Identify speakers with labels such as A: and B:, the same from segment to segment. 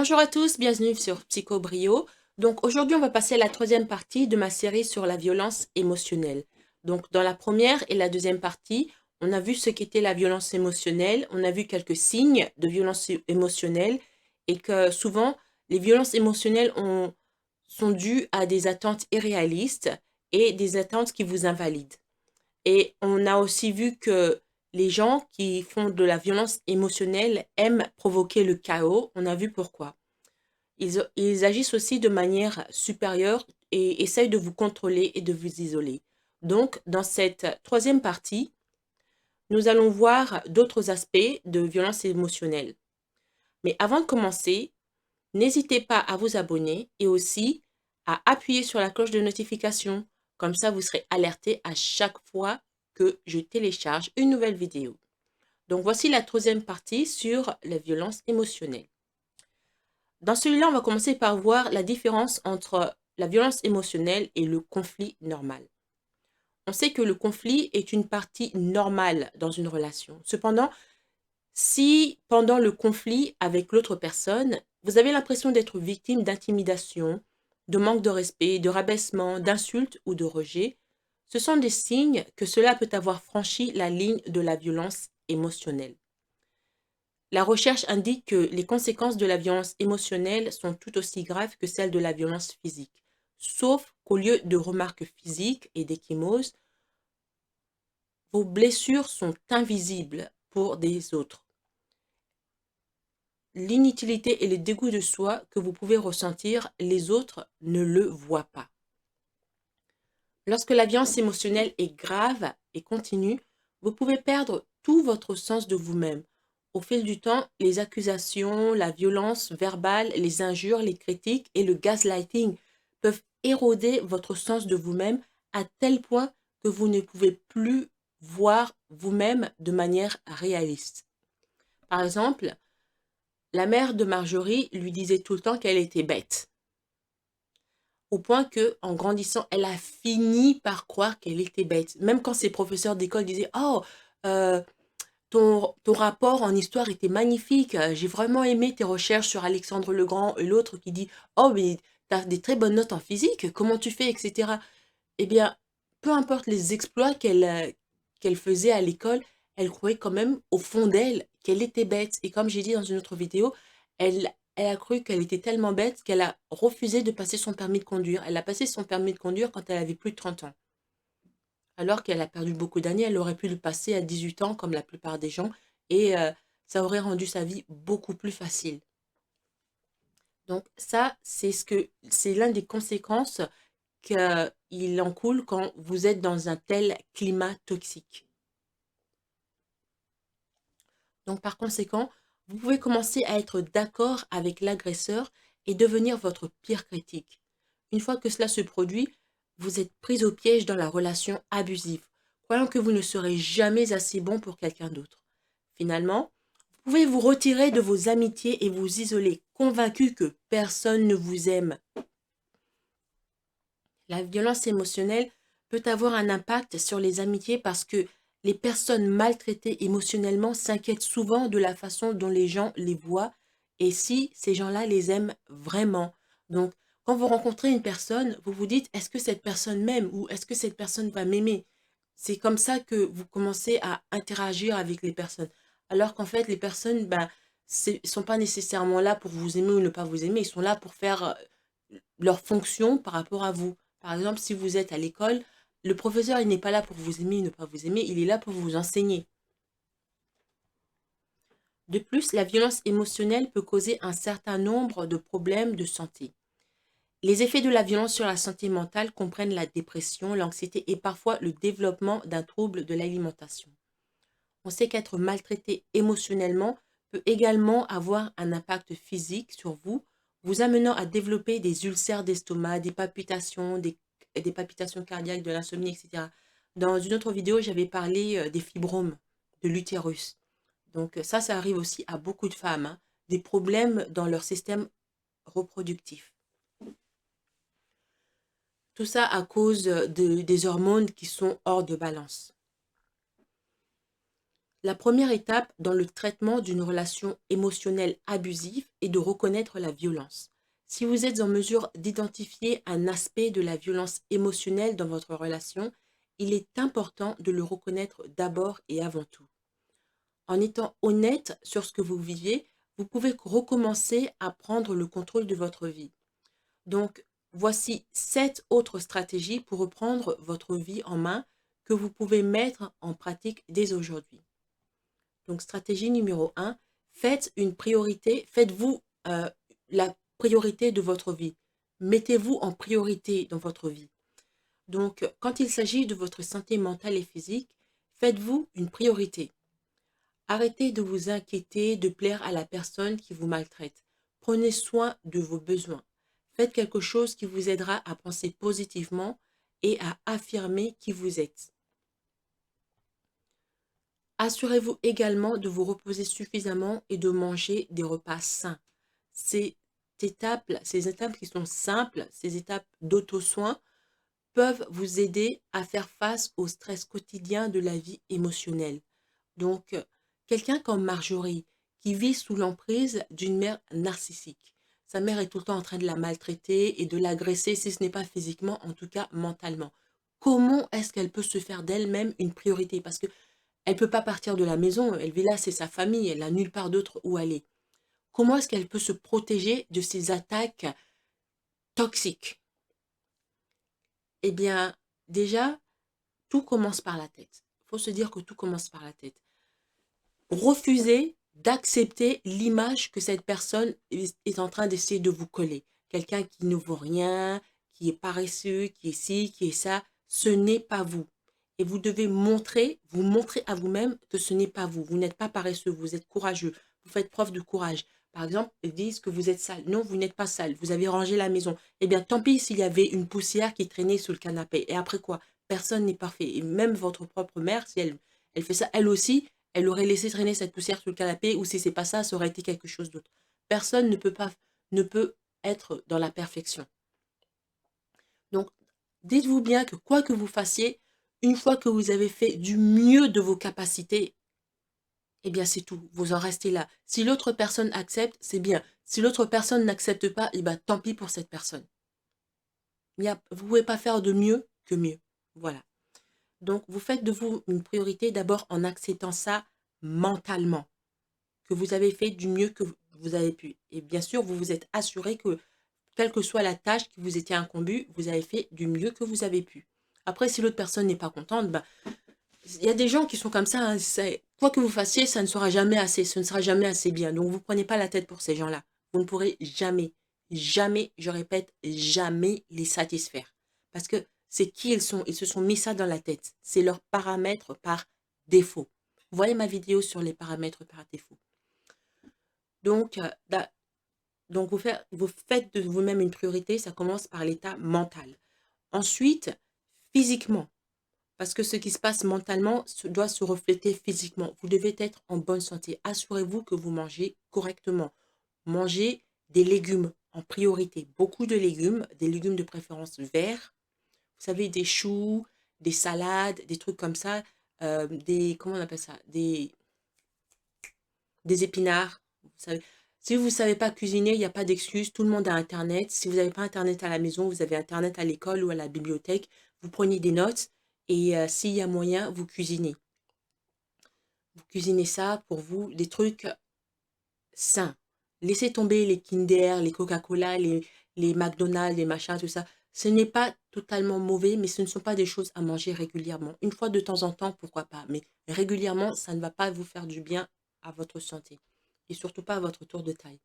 A: Bonjour à tous, bienvenue sur Psycho-Brio. Donc aujourd'hui, on va passer à la troisième partie de ma série sur la violence émotionnelle. Donc dans la première et la deuxième partie, on a vu ce qu'était la violence émotionnelle, on a vu quelques signes de violence émotionnelle et que souvent, les violences émotionnelles sont dues à des attentes irréalistes et des attentes qui vous invalident. Et on a aussi vu que les gens qui font de la violence émotionnelle aiment provoquer le chaos. On a vu pourquoi. Ils agissent aussi de manière supérieure et essayent de vous contrôler et de vous isoler. Donc, dans cette troisième partie, nous allons voir d'autres aspects de violence émotionnelle. Mais avant de commencer, n'hésitez pas à vous abonner et aussi à appuyer sur la cloche de notification. Comme ça, vous serez alerté à chaque fois que je télécharge une nouvelle vidéo. Donc, voici la troisième partie sur la violence émotionnelle. Dans celui-là, on va commencer par voir la différence entre la violence émotionnelle et le conflit normal. On sait que le conflit est une partie normale dans une relation. Cependant, si pendant le conflit avec l'autre personne, vous avez l'impression d'être victime d'intimidation, de manque de respect, de rabaissement, d'insultes ou de rejet, ce sont des signes que cela peut avoir franchi la ligne de la violence émotionnelle. La recherche indique que les conséquences de la violence émotionnelle sont tout aussi graves que celles de la violence physique, sauf qu'au lieu de remarques physiques et d'échymoses, vos blessures sont invisibles pour des autres. L'inutilité et le dégoût de soi que vous pouvez ressentir, les autres ne le voient pas. Lorsque la violence émotionnelle est grave et continue, vous pouvez perdre tout votre sens de vous-même. Au fil du temps, les accusations, la violence verbale, les injures, les critiques et le gaslighting peuvent éroder votre sens de vous-même à tel point que vous ne pouvez plus voir vous-même de manière réaliste. Par exemple, la mère de Marjorie lui disait tout le temps qu'elle était bête, au point que, en grandissant, elle a fini par croire qu'elle était bête. Même quand ses professeurs d'école disaient: «Oh, euh, ton rapport en histoire était magnifique, j'ai vraiment aimé tes recherches sur Alexandre le Grand», et l'autre qui dit: «Oh, mais t'as des très bonnes notes en physique, comment tu fais, etc.» Eh bien, peu importe les exploits qu'elle faisait à l'école, elle croyait quand même au fond d'elle qu'elle était bête. Et comme j'ai dit dans une autre vidéo, elle a cru qu'elle était tellement bête qu'elle a refusé de passer son permis de conduire. Elle a passé son permis de conduire quand elle avait plus de 30 ans. Alors qu'elle a perdu beaucoup d'années, elle aurait pu le passer à 18 ans comme la plupart des gens et ça aurait rendu sa vie beaucoup plus facile. Donc ça, c'est l'une des conséquences qu'il en coule quand vous êtes dans un tel climat toxique. Donc par conséquent, vous pouvez commencer à être d'accord avec l'agresseur et devenir votre pire critique. Une fois que cela se produit, vous êtes pris au piège dans la relation abusive, croyant que vous ne serez jamais assez bon pour quelqu'un d'autre. Finalement, vous pouvez vous retirer de vos amitiés et vous isoler, convaincu que personne ne vous aime. La violence émotionnelle peut avoir un impact sur les amitiés parce que les personnes maltraitées émotionnellement s'inquiètent souvent de la façon dont les gens les voient et si ces gens-là les aiment vraiment. Donc, quand vous rencontrez une personne, vous vous dites, est-ce que cette personne m'aime ou est-ce que cette personne va m'aimer? C'est comme ça que vous commencez à interagir avec les personnes. Alors qu'en fait, les personnes, ben, sont pas nécessairement là pour vous aimer ou ne pas vous aimer, ils sont là pour faire leur fonction par rapport à vous. Par exemple, si vous êtes à l'école, le professeur, il n'est pas là pour vous aimer ou ne pas vous aimer, il est là pour vous enseigner. De plus, la violence émotionnelle peut causer un certain nombre de problèmes de santé. Les effets de la violence sur la santé mentale comprennent la dépression, l'anxiété et parfois le développement d'un trouble de l'alimentation. On sait qu'être maltraité émotionnellement peut également avoir un impact physique sur vous, vous amenant à développer des ulcères d'estomac, des palpitations cardiaques, de l'insomnie, etc. Dans une autre vidéo, j'avais parlé des fibromes de l'utérus. Donc ça arrive aussi à beaucoup de femmes, hein, des problèmes dans leur système reproductif. Tout ça à cause des hormones qui sont hors de balance. La première étape dans le traitement d'une relation émotionnelle abusive est de reconnaître la violence. Si vous êtes en mesure d'identifier un aspect de la violence émotionnelle dans votre relation, il est important de le reconnaître d'abord et avant tout. En étant honnête sur ce que vous vivez, vous pouvez recommencer à prendre le contrôle de votre vie. Donc, voici 7 autres stratégies pour reprendre votre vie en main que vous pouvez mettre en pratique dès aujourd'hui. Donc, stratégie numéro 1, faites une priorité, faites-vous la priorité de votre vie. Mettez-vous en priorité dans votre vie. Donc, quand il s'agit de votre santé mentale et physique, faites-vous une priorité. Arrêtez de vous inquiéter de plaire à la personne qui vous maltraite. Prenez soin de vos besoins. Faites quelque chose qui vous aidera à penser positivement et à affirmer qui vous êtes. Assurez-vous également de vous reposer suffisamment et de manger des repas sains. Ces étapes qui sont simples, ces étapes d'auto-soin, peuvent vous aider à faire face au stress quotidien de la vie émotionnelle. Donc, quelqu'un comme Marjorie, qui vit sous l'emprise d'une mère narcissique. Sa mère est tout le temps en train de la maltraiter et de l'agresser, si ce n'est pas physiquement, en tout cas mentalement. Comment est-ce qu'elle peut se faire d'elle-même une priorité? Parce que elle peut pas partir de la maison, elle vit là, c'est sa famille, elle n'a nulle part d'autre où aller. Comment est-ce qu'elle peut se protéger de ces attaques toxiques? Eh bien, déjà, tout commence par la tête. Il faut se dire que tout commence par la tête. Refusez d'accepter l'image que cette personne est en train d'essayer de vous coller. Quelqu'un qui ne vaut rien, qui est paresseux, qui est ci, qui est ça, ce n'est pas vous. Et vous devez vous montrer à vous-même que ce n'est pas vous. Vous n'êtes pas paresseux, vous êtes courageux, vous faites preuve de courage. Par exemple, ils disent que vous êtes sale. Non, vous n'êtes pas sale, vous avez rangé la maison. Eh bien, tant pis s'il y avait une poussière qui traînait sous le canapé. Et après quoi? Personne n'est parfait. Et même votre propre mère, si elle fait ça, elle aussi, elle aurait laissé traîner cette poussière sur le canapé, ou si c'est pas ça, ça aurait été quelque chose d'autre. Personne ne peut être dans la perfection. Donc, dites-vous bien que quoi que vous fassiez, une fois que vous avez fait du mieux de vos capacités, eh bien c'est tout, vous en restez là. Si l'autre personne accepte, c'est bien. Si l'autre personne n'accepte pas, eh bien tant pis pour cette personne. Vous ne pouvez pas faire de mieux que mieux. Voilà. Donc, vous faites de vous une priorité d'abord en acceptant ça mentalement, que vous avez fait du mieux que vous avez pu. Et bien sûr, vous vous êtes assuré que, quelle que soit la tâche qui vous était incombue, vous avez fait du mieux que vous avez pu. Après, si l'autre personne n'est pas contente, bah, il y a des gens qui sont comme ça, hein, quoi que vous fassiez, ça ne sera jamais assez, ce ne sera jamais assez bien. Donc, vous ne prenez pas la tête pour ces gens-là. Vous ne pourrez jamais, jamais, je répète, jamais les satisfaire. Parce que c'est qui ils sont. Ils se sont mis ça dans la tête. C'est leur paramètre par défaut. Vous voyez ma vidéo sur les paramètres par défaut. Donc, vous faites de vous-même une priorité, ça commence par l'état mental. Ensuite, physiquement. Parce que ce qui se passe mentalement doit se refléter physiquement. Vous devez être en bonne santé. Assurez-vous que vous mangez correctement. Mangez des légumes en priorité. Beaucoup de légumes, des légumes de préférence verts. Vous savez, des choux, des salades, des trucs comme ça. Comment on appelle ça? Des épinards. Vous savez. Si vous ne savez pas cuisiner, il n'y a pas d'excuse. Tout le monde a Internet. Si vous n'avez pas Internet à la maison, vous avez Internet à l'école ou à la bibliothèque. Vous prenez des notes et s'il y a moyen, vous cuisinez. Vous cuisinez ça pour vous, des trucs sains. Laissez tomber les Kinder, les Coca-Cola, les McDonald's, les machins, tout ça. Ce n'est pas totalement mauvais, mais ce ne sont pas des choses à manger régulièrement. Une fois de temps en temps, pourquoi pas. Mais régulièrement, ça ne va pas vous faire du bien à votre santé. Et surtout pas à votre tour de taille.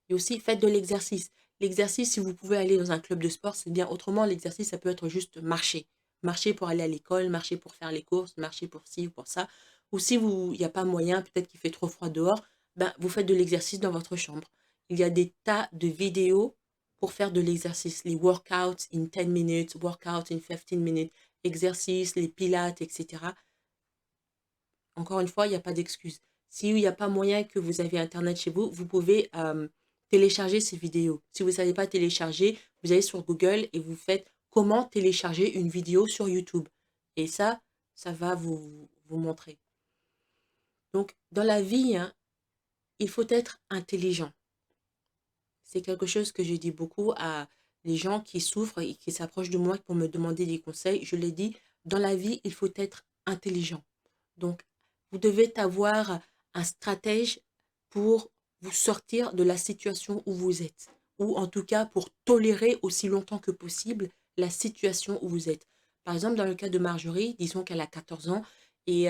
A: Et aussi, faites de l'exercice. L'exercice, si vous pouvez aller dans un club de sport, c'est bien. Autrement, l'exercice, ça peut être juste marcher. Marcher pour aller à l'école, marcher pour faire les courses, marcher pour ci ou pour ça. Ou si il n'y a pas moyen, peut-être qu'il fait trop froid dehors, ben, vous faites de l'exercice dans votre chambre. Il y a des tas de vidéos pour faire de l'exercice. Les workouts in 10 minutes, workout in 15 minutes, exercices, les pilates, etc. Encore une fois, il n'y a pas d'excuse. S'il n'y a pas moyen que vous avez Internet chez vous, vous pouvez télécharger ces vidéos. Si vous ne savez pas télécharger, vous allez sur Google et vous faites comment télécharger une vidéo sur YouTube. Et ça va vous montrer. Donc, dans la vie, hein, il faut être intelligent. C'est quelque chose que je dis beaucoup à les gens qui souffrent et qui s'approchent de moi pour me demander des conseils. Je les dis, dans la vie, il faut être intelligent. Donc, vous devez avoir un stratège pour vous sortir de la situation où vous êtes, ou en tout cas pour tolérer aussi longtemps que possible la situation où vous êtes. Par exemple, dans le cas de Marjorie, disons qu'elle a 14 ans et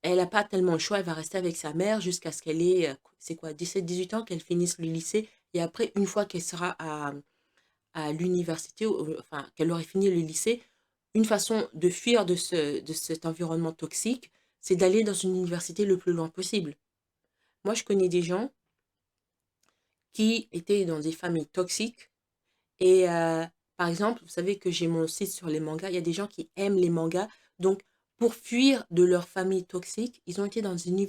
A: elle n'a pas tellement le choix, elle va rester avec sa mère jusqu'à ce qu'elle ait, c'est quoi, 17, 18 ans, qu'elle finisse le lycée. Et après, une fois qu'elle sera à l'université, enfin, qu'elle aurait fini le lycée, une façon de fuir de cet environnement toxique, c'est d'aller dans une université le plus loin possible. Moi, je connais des gens qui étaient dans des familles toxiques et par exemple, vous savez que j'ai mon site sur les mangas, il y a des gens qui aiment les mangas, donc pour fuir de leur famille toxique, ils ont été dans une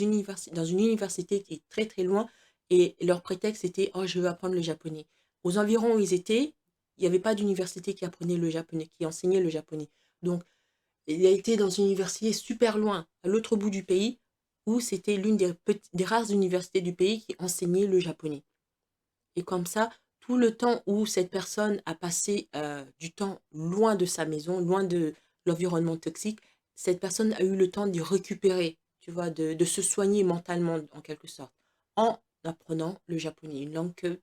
A: université qui est très très loin et leur prétexte était: «Oh, je veux apprendre le japonais». Aux environs où ils étaient, il n'y avait pas d'université qui apprenait le japonais, qui enseignait le japonais. Donc, il a été dans une université super loin, à l'autre bout du pays, où c'était l'une des rares universités du pays qui enseignait le japonais. Et comme ça, tout le temps où cette personne a passé du temps loin de sa maison, loin de l'environnement toxique, cette personne a eu le temps de récupérer, tu vois, de se soigner mentalement en quelque sorte, en apprenant le japonais, une langue que,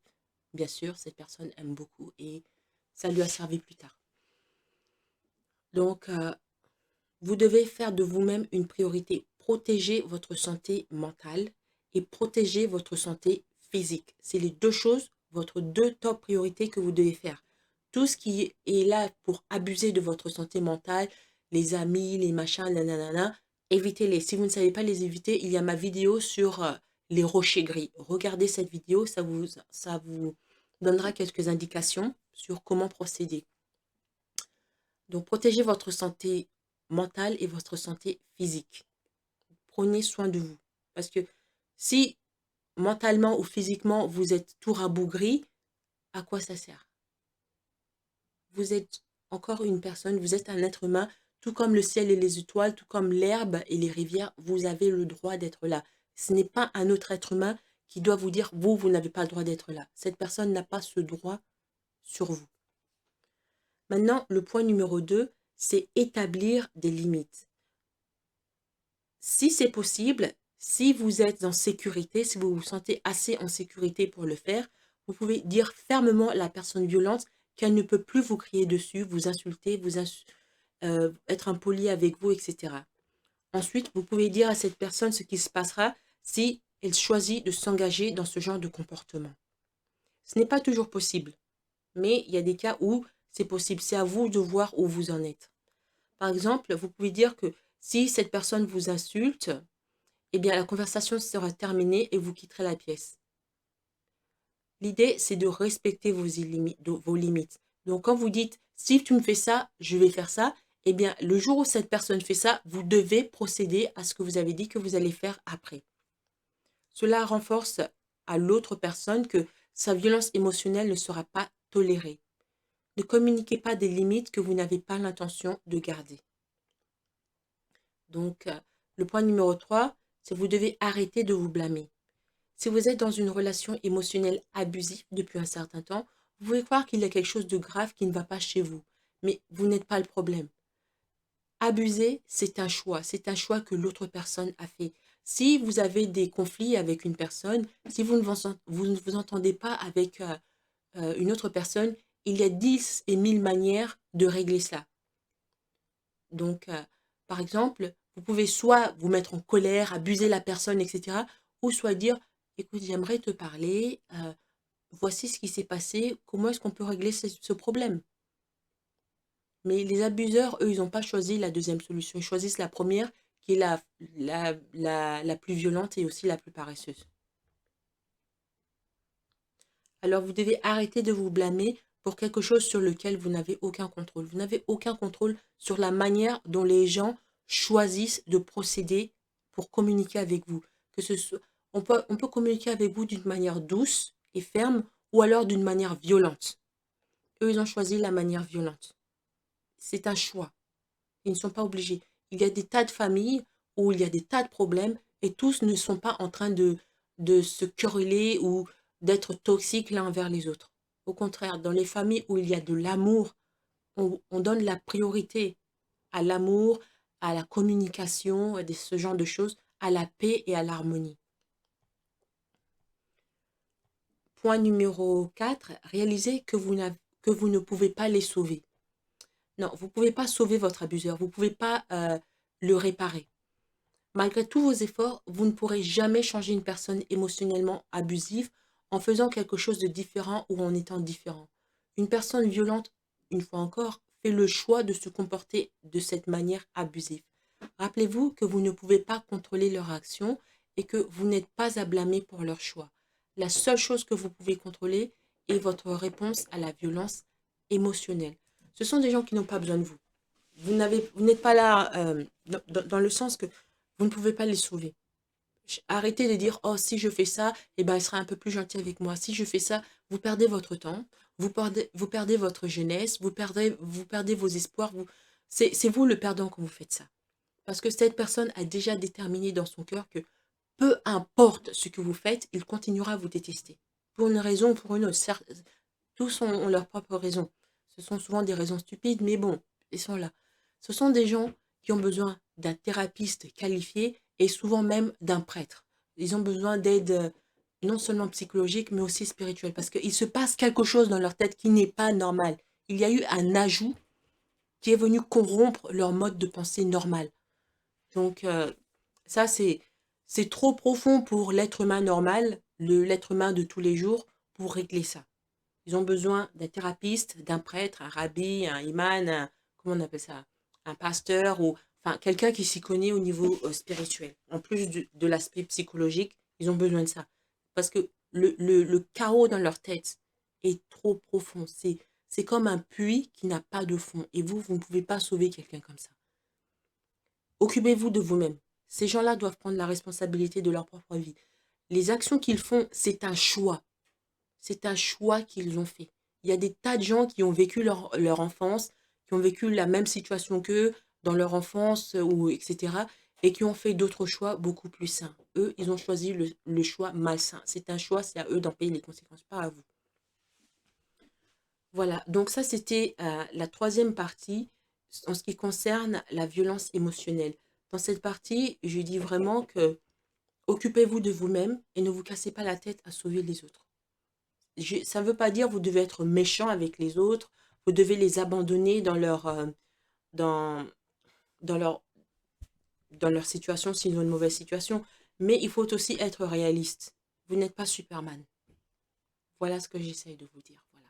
A: bien sûr, cette personne aime beaucoup et ça lui a servi plus tard. Donc, vous devez faire de vous-même une priorité. Protéger votre santé mentale et protéger votre santé physique. C'est les deux choses, votre deux top priorités que vous devez faire. Tout ce qui est là pour abuser de votre santé mentale, les amis, les machins, nanana, évitez-les. Si vous ne savez pas les éviter, il y a ma vidéo sur les rochers gris. Regardez cette vidéo, ça vous donnera quelques indications sur comment procéder. Donc, protégez votre santé mentale et votre santé physique. Prenez soin de vous. Parce que si mentalement ou physiquement vous êtes tout rabougri, à quoi ça sert? Vous êtes encore une personne, vous êtes un être humain, tout comme le ciel et les étoiles, tout comme l'herbe et les rivières, vous avez le droit d'être là. Ce n'est pas un autre être humain qui doit vous dire, vous n'avez pas le droit d'être là. Cette personne n'a pas ce droit sur vous. Maintenant, le point numéro 2, c'est établir des limites. Si c'est possible, si vous êtes en sécurité, si vous vous sentez assez en sécurité pour le faire, vous pouvez dire fermement à la personne violente qu'elle ne peut plus vous crier dessus, vous insulter, être impoli avec vous, etc. Ensuite, vous pouvez dire à cette personne ce qui se passera si elle choisit de s'engager dans ce genre de comportement. Ce n'est pas toujours possible, mais il y a des cas où c'est possible. C'est à vous de voir où vous en êtes. Par exemple, vous pouvez dire que si cette personne vous insulte, eh bien, la conversation sera terminée et vous quitterez la pièce. L'idée, c'est de respecter vos limites. Donc, quand vous dites, si tu me fais ça, je vais faire ça, eh bien, le jour où cette personne fait ça, vous devez procéder à ce que vous avez dit que vous allez faire après. Cela renforce à l'autre personne que sa violence émotionnelle ne sera pas tolérée. Ne communiquez pas des limites que vous n'avez pas l'intention de garder. Donc, le point numéro 3, c'est que vous devez arrêter de vous blâmer. Si vous êtes dans une relation émotionnelle abusive depuis un certain temps, vous pouvez croire qu'il y a quelque chose de grave qui ne va pas chez vous, mais vous n'êtes pas le problème. Abuser, c'est un choix que l'autre personne a fait. Si vous avez des conflits avec une personne, si vous ne vous entendez pas avec une autre personne, il y a 10 et 1000 manières de régler cela. Donc, par exemple, vous pouvez soit vous mettre en colère, abuser la personne, etc., ou soit dire, écoute, j'aimerais te parler, voici ce qui s'est passé, comment est-ce qu'on peut régler ce problème? Mais les abuseurs, eux, ils n'ont pas choisi la deuxième solution, ils choisissent la première, qui est la plus violente et aussi la plus paresseuse. Alors, vous devez arrêter de vous blâmer pour quelque chose sur lequel vous n'avez aucun contrôle. Vous n'avez aucun contrôle sur la manière dont les gens choisissent de procéder pour communiquer avec vous. Que ce soit, on peut communiquer avec vous d'une manière douce et ferme ou alors d'une manière violente. Eux, ils ont choisi la manière violente. C'est un choix. Ils ne sont pas obligés. Il y a des tas de familles où il y a des tas de problèmes et tous ne sont pas en train de se quereller ou d'être toxiques l'un envers les autres. Au contraire, dans les familles où il y a de l'amour, on donne la priorité à l'amour, à la communication, ce genre de choses, à la paix et à l'harmonie. Point numéro 4, réalisez que que vous ne pouvez pas les sauver. Non, vous ne pouvez pas sauver votre abuseur, vous ne pouvez pas le réparer. Malgré tous vos efforts, vous ne pourrez jamais changer une personne émotionnellement abusive en faisant quelque chose de différent ou en étant différent. Une personne violente, une fois encore, fait le choix de se comporter de cette manière abusive. Rappelez-vous que vous ne pouvez pas contrôler leurs actions et que vous n'êtes pas à blâmer pour leur choix. La seule chose que vous pouvez contrôler est votre réponse à la violence émotionnelle. Ce sont des gens qui n'ont pas besoin de vous. Vous n'êtes pas là dans le sens que vous ne pouvez pas les sauver. Arrêtez de dire, oh, si je fais ça, eh ben, il sera un peu plus gentil avec moi. Si je fais ça, vous perdez votre temps, vous perdez votre jeunesse, vous perdez vos espoirs. C'est vous le perdant quand vous faites ça. Parce que cette personne a déjà déterminé dans son cœur que peu importe ce que vous faites, il continuera à vous détester. Pour une raison ou pour une autre. Tous ont leurs propres raisons. Ce sont souvent des raisons stupides, mais bon, ils sont là. Ce sont des gens qui ont besoin d'un thérapeute qualifié et souvent même d'un prêtre. Ils ont besoin d'aide non seulement psychologique, mais aussi spirituelle, parce qu'il se passe quelque chose dans leur tête qui n'est pas normal. Il y a eu un ajout qui est venu corrompre leur mode de pensée normal. Donc, ça, c'est trop profond pour l'être humain normal, l'être humain de tous les jours, pour régler ça. Ils ont besoin d'un thérapeute, d'un prêtre, un rabbi, un imam, comment on appelle ça? Un pasteur ou enfin quelqu'un qui s'y connaît au niveau spirituel. En plus de l'aspect psychologique, ils ont besoin de ça. Parce que le chaos dans leur tête est trop profond. C'est comme un puits qui n'a pas de fond. Et vous ne pouvez pas sauver quelqu'un comme ça. Occupez-vous de vous-même. Ces gens-là doivent prendre la responsabilité de leur propre vie. Les actions qu'ils font, c'est un choix. C'est un choix qu'ils ont fait. Il y a des tas de gens qui ont vécu leur enfance, qui ont vécu la même situation qu'eux dans leur enfance, ou etc. et qui ont fait d'autres choix beaucoup plus sains. Eux, ils ont choisi le choix malsain. C'est un choix, c'est à eux d'en payer les conséquences, pas à vous. Voilà, donc ça c'était la troisième partie en ce qui concerne la violence émotionnelle. Dans cette partie, je dis vraiment que occupez-vous de vous-même et ne vous cassez pas la tête à sauver les autres. Ça ne veut pas dire que vous devez être méchant avec les autres, vous devez les abandonner dans, dans leur, dans leur situation s'ils ont une mauvaise situation, mais il faut aussi être réaliste. Vous n'êtes pas Superman. Voilà ce que j'essaye de vous dire. Voilà.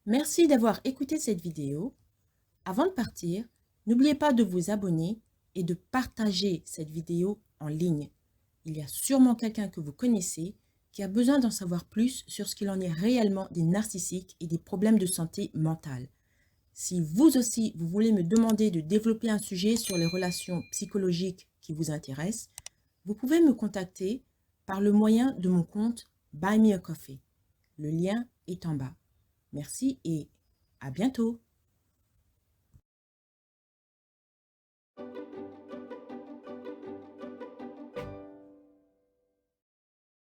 A: Merci d'avoir écouté cette vidéo. Avant de partir, n'oubliez pas de vous abonner et de partager cette vidéo en ligne. Il y a sûrement quelqu'un que vous connaissez qui a besoin d'en savoir plus sur ce qu'il en est réellement des narcissiques et des problèmes de santé mentale. Si vous aussi, vous voulez me demander de développer un sujet sur les relations psychologiques qui vous intéressent, vous pouvez me contacter par le moyen de mon compte Buy Me a Coffee. Le lien est en bas. Merci et à bientôt.